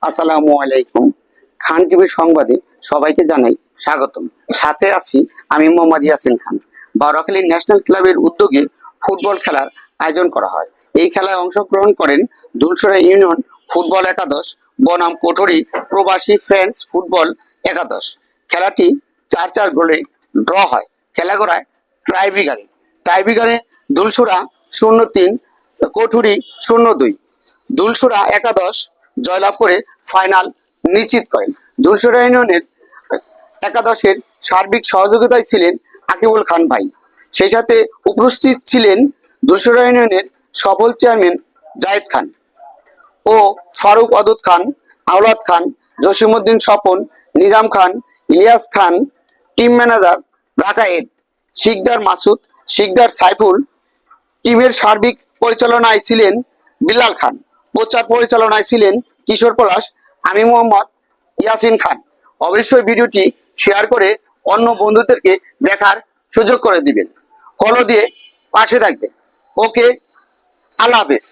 আসসালামু আলাইকুম। খান টিভি সংবাদে সবাইকে জানাই স্বাগতম। সাথে আছি আমি মোহাম্মদ ইয়াসিন খান। বারাখালী ন্যাশনাল ক্লাবের উদ্যোগে ফুটবল খেলার আয়োজন করা হয়। এই খেলায় অংশগ্রহণ করেন দুলসরা ইউনিয়ন ফুটবল একাদশ বনাম কোটরি প্রবাসী ফ্রেন্ডস ফুটবল একাদশ। খেলাটি 4-4 গোলে ড্র হয়। খেলা করায় টাইব্রেকারে দুলসরা 0-3, কোটরি 0-2। দুলসরা একাদশ জয়লাভ করে ফাইনাল নিশ্চিত করেন। দুলসরা ইউনিয়নের একাদশের সার্বিক সহযোগিতায় ছিলেন আকিবুল খান ভাই। সেই সাথে উপস্থিত ছিলেন দুলসরা ইউনিয়নের সফল চেয়ারম্যান জায়েদ খান ও ফারুক অদুদ খান, আওলাদ খান, জসিমউদ্দিন স্বপন, নিজাম খান, ইলিয়াস খান, টিম ম্যানেজার রাকায়েত, শিকদার মাসুদ, শিকদার সাইফুল। টিমের সার্বিক পরিচালনায় ছিলেন বিল্লাল খান। প্রচার পরিচালনায় ছিলেন কিশোর পলাশ। আমি মোহাম্মদ ইয়াসিন খান। অবশ্যই ভিডিওটি শেয়ার করে অন্য বন্ধুদেরকে দেখার সুযোগ করে দিবেন। ফলো দিয়ে পাশে থাকবেন। ওকে, আল্লাহ হাফেজ।